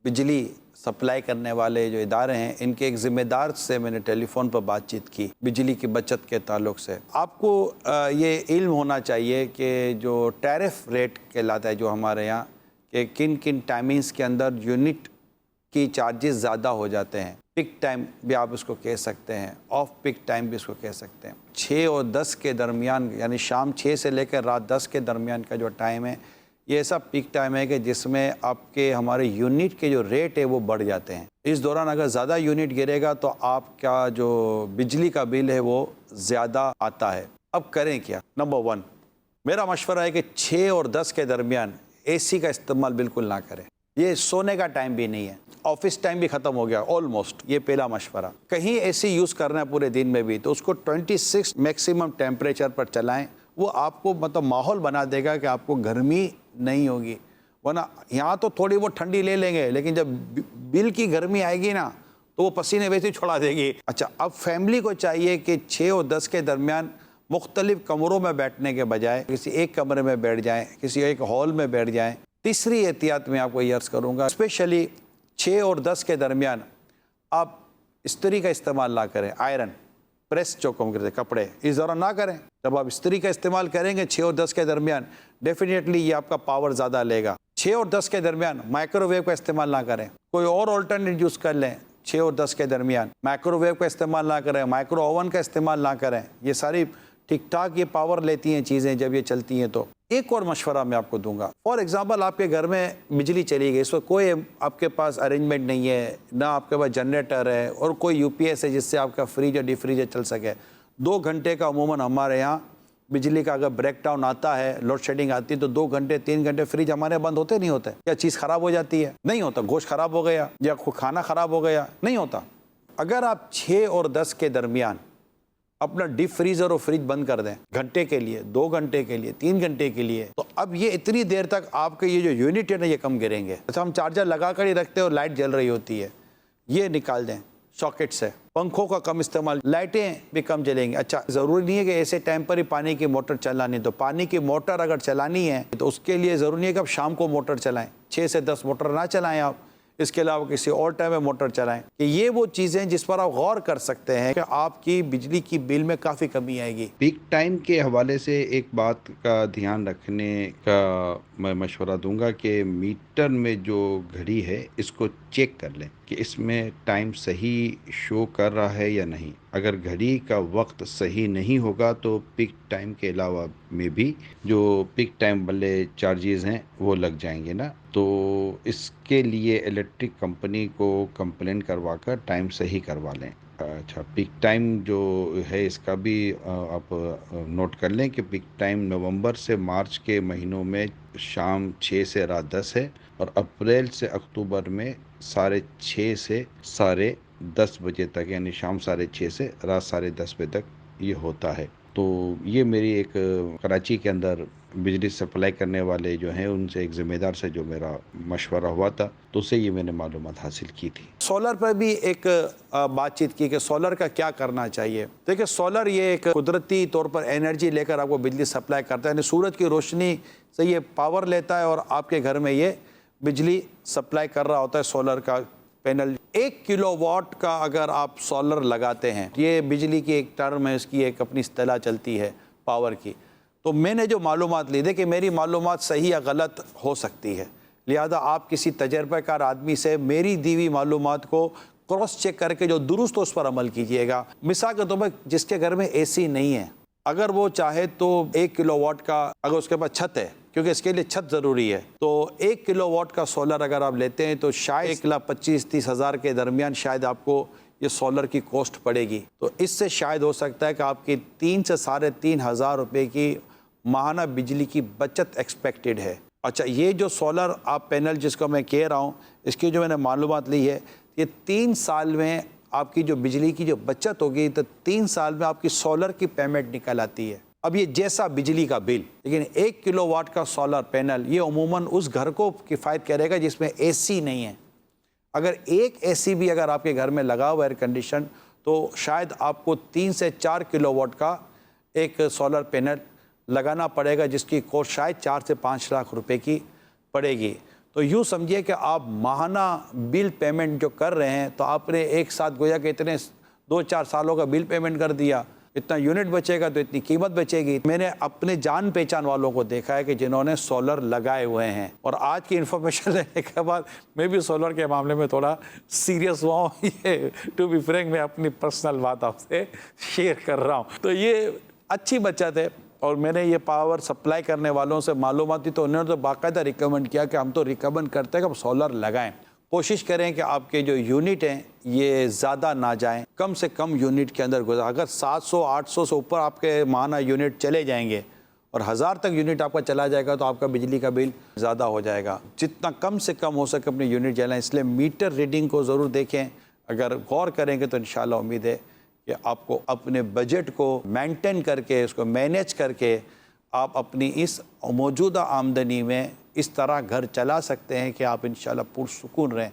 बिजली सप्लाई करने वाले जो इदारे हैं, इनके एक ज़िम्मेदार से मैंने टेलीफोन पर बातचीत की बिजली की बचत के ताल्लुक से। आपको ये इल्म होना चाहिए कि जो टैरिफ रेट कहलाता है जो हमारे यहाँ, कि किन किन टाइमिंग्स के अंदर यूनिट की चार्जेस ज़्यादा हो जाते हैं। पिक टाइम भी आप इसको कह सकते हैं, ऑफ पिक टाइम भी इसको कह सकते हैं। 6 और 10 के दरमियान, यानी शाम 6 से लेकर रात 10 के दरमियान का जो टाइम है, ये ऐसा पीक टाइम है कि जिसमें आपके हमारे यूनिट के जो रेट है वो बढ़ जाते हैं। इस दौरान अगर ज़्यादा यूनिट गिरेगा तो आपका जो बिजली का बिल है वो ज़्यादा आता है। अब करें क्या? नंबर 1 मेरा मशवरा है कि 6 और 10 के दरमियान एसी का इस्तेमाल बिल्कुल ना करें। ये सोने का टाइम भी नहीं है, ऑफिस टाइम भी ख़त्म हो गया ऑलमोस्ट। ये पहला मशवरा। कहीं एसी यूज़ करना है पूरे दिन में भी तो उसको 26 मैक्सिमम टेम्परेचर पर चलाएं। वो आपको मतलब माहौल बना देगा कि आपको गर्मी नहीं होगी। वरना यहाँ तो थोड़ी बहुत ठंडी ले लेंगे, लेकिन जब बिल की गर्मी आएगी ना तो वो पसीने वैसे ही छोड़ा देगी। अच्छा, अब फैमिली को चाहिए कि 6 और 10 के दरमियान मुख्तलिफ कमरों में बैठने के बजाय किसी एक कमरे में बैठ जाएं, किसी एक हॉल में बैठ जाएं। तीसरी एहतियात मैं आपको ये अर्ज़ करूँगा, स्पेशली 6 और 10 के दरमियान आप इस्त्री का इस्तेमाल ना करें। आयरन प्रेस जो कम करते कपड़े इस दौरान ना करें। जब आप इस्त्री का इस्तेमाल करेंगे 6 और 10 के दरमियान, डेफिनेटली ये आपका पावर ज़्यादा लेगा। 6 और 10 के दरमियान माइक्रोवेव का इस्तेमाल ना करें, कोई और ऑल्टरनेट यूज़ कर लें। 6 और 10 के दरमियान माइक्रोवेव का इस्तेमाल ना करें, माइक्रो ओवन का इस्तेमाल ना करें। ये सारी ठीक ठाक ये पावर लेती हैं चीज़ें जब ये चलती हैं। तो एक और मशवरा मैं आपको दूंगा। फॉर एग्जांपल, आपके घर में बिजली चली गई, इस वक्त कोई आपके पास अरेंजमेंट नहीं है, ना आपके पास जनरेटर है और कोई यूपीएस है जिससे आपका फ्रिज और डिफ्रीजर चल सके। 2 घंटे का अमूमन हमारे यहाँ बिजली का अगर ब्रेक डाउन आता है, लोड शेडिंग आती है तो 2 घंटे 3 घंटे फ्रिज हमारे बंद होते नहीं होते। क्या चीज़ ख़राब हो जाती है? नहीं होता। गोश्त ख़राब हो गया या खाना ख़राब हो गया? नहीं होता। अगर आप 6 और 10 के दरमियान अपना डीप फ्रीजर और फ्रिज बंद कर दें घंटे के लिए, 2 घंटे के लिए, 3 घंटे के लिए, तो अब ये इतनी देर तक आपके ये जो यूनिट है ना ये कम गिरेंगे। अच्छा, हम चार्जर लगा कर ही रखते हैं और लाइट जल रही होती है, ये निकाल दें सॉकेट से। पंखों का कम इस्तेमाल, लाइटें भी कम जलेंगी। अच्छा, ज़रूरी नहीं है कि ऐसे टाइम पर ही पानी की मोटर चलानी, तो पानी की मोटर अगर चलानी है तो उसके लिए ज़रूरी नहीं है कि आप शाम को मोटर चलाएं। 6 से 10 मोटर ना चलाएं आप, इसके अलावा किसी और टाइम में मोटर चलाएं। कि ये वो चीज़ें जिस पर आप गौर कर सकते हैं कि आपकी बिजली की बिल में काफ़ी कमी आएगी। पीक टाइम के हवाले से एक बात का ध्यान रखने का मैं मशवरा दूंगा कि मीटर में जो घड़ी है इसको चेक कर लें कि इसमें टाइम सही शो कर रहा है या नहीं। अगर घड़ी का वक्त सही नहीं होगा तो पीक टाइम के अलावा में भी जो पीक टाइम वाले चार्जेस हैं वो लग जाएंगे ना। तो इसके लिए इलेक्ट्रिक कंपनी को कंप्लेन करवा कर टाइम सही करवा लें। अच्छा, पीक टाइम जो है इसका भी आप नोट कर लें कि पीक टाइम नवंबर से मार्च के महीनों में शाम 6 से रात 10 है और अप्रैल से अक्टूबर में 6:30 से 10:30 बजे तक, यानी शाम 6:30 से रात 10:30 बजे तक ये होता है। तो ये मेरी एक कराची के अंदर बिजली सप्लाई करने वाले जो हैं उनसे एक ज़िम्मेदार से जो मेरा मशवरा हुआ था तो उससे ये मैंने मालूमात हासिल की थी। सोलर पर भी एक बातचीत की कि सोलर का क्या करना चाहिए। देखिए, सोलर ये एक कुदरती तौर पर एनर्जी लेकर आपको बिजली सप्लाई करता है, यानी सूरज की रोशनी से ये पावर लेता है और आपके घर में ये बिजली सप्लाई कर रहा होता है। सोलर का पैनल 1 किलोवाट का अगर आप सोलर लगाते हैं, ये बिजली की एक टर्म है, इसकी एक अपनी इस्तिलाह चलती है पावर की। तो मैंने जो मालूमात ली थी कि मेरी मालूमात सही या गलत हो सकती है, लिहाजा आप किसी तजर्बाकार आदमी से मेरी दी हुई मालूमात को क्रॉस चेक करके जो दुरुस्त हो उस पर अमल कीजिएगा। मिसाल के तौर पर जिसके घर में एसी नहीं है, अगर वो चाहे तो 1 किलोवाट का, अगर उसके पास छत है, क्योंकि इसके लिए छत ज़रूरी है, तो 1 किलोवाट का सोलर अगर आप लेते हैं तो शायद 1,25,30 हज़ार के दरमियान शायद आपको ये सोलर की कॉस्ट पड़ेगी। तो इससे शायद हो सकता है कि आपकी 3 से 3,500 हज़ार रुपये की माहाना बिजली की बचत एक्सपेक्टेड है। अच्छा, ये जो सोलर आप पैनल जिसको मैं कह रहा हूँ, इसकी जो मैंने मालूमात ली है, ये 3 साल में आपकी जो बिजली की जो बचत होगी तो 3 साल में आपकी सोलर की पेमेंट निकल आती है। अब ये जैसा बिजली का बिल, लेकिन 1 किलोवाट का सोलर पैनल ये अमूमन उस घर को किफ़ायत करेगा जिसमें एसी नहीं है। अगर एक एसी भी अगर आपके घर में लगा हुआ एयर कंडीशन तो शायद आपको 3 से 4 किलोवाट का एक सोलर पैनल लगाना पड़ेगा, जिसकी कॉस्ट शायद 4 से 5 लाख रुपए की पड़ेगी। तो यूँ समझिए कि आप माहाना बिल पेमेंट जो कर रहे हैं, तो आपने एक साथ गोया कि इतने 2-4 सालों का बिल पेमेंट कर दिया, इतना यूनिट बचेगा तो इतनी कीमत बचेगी। मैंने अपने जान पहचान वालों को देखा है कि जिन्होंने सोलर लगाए हुए हैं, और आज की इन्फॉर्मेशन लेने के बाद मैं भी सोलर के मामले में थोड़ा सीरियस हुआ हूँ। ये टू बी फ्रैंक मैं अपनी पर्सनल बात आपसे शेयर कर रहा हूँ। तो ये अच्छी बचत है, और मैंने ये पावर सप्लाई करने वालों से मालूमात थी, तो उन्होंने तो बाकायदा रिकमेंड किया कि हम तो रिकमेंड करते हैं कि आप सोलर लगाएं। कोशिश करें कि आपके जो यूनिट हैं ये ज़्यादा ना जाएं, कम से कम यूनिट के अंदर गुजार। अगर 700-800 से ऊपर आपके माहाना यूनिट चले जाएंगे और 1000 तक यूनिट आपका चला जाएगा, तो आपका बिजली का बिल ज़्यादा हो जाएगा। जितना कम से कम हो सके अपने यूनिट जलाएं। इसलिए मीटर रीडिंग को ज़रूर देखें। अगर गौर करेंगे तो इंशाल्लाह उम्मीद है कि आपको अपने बजट को मेंटेन करके, उसको मैनेज करके आप अपनी इस मौजूदा आमदनी में इस तरह घर चला सकते हैं कि आप इंशाल्लाह पुरसुकून रहें।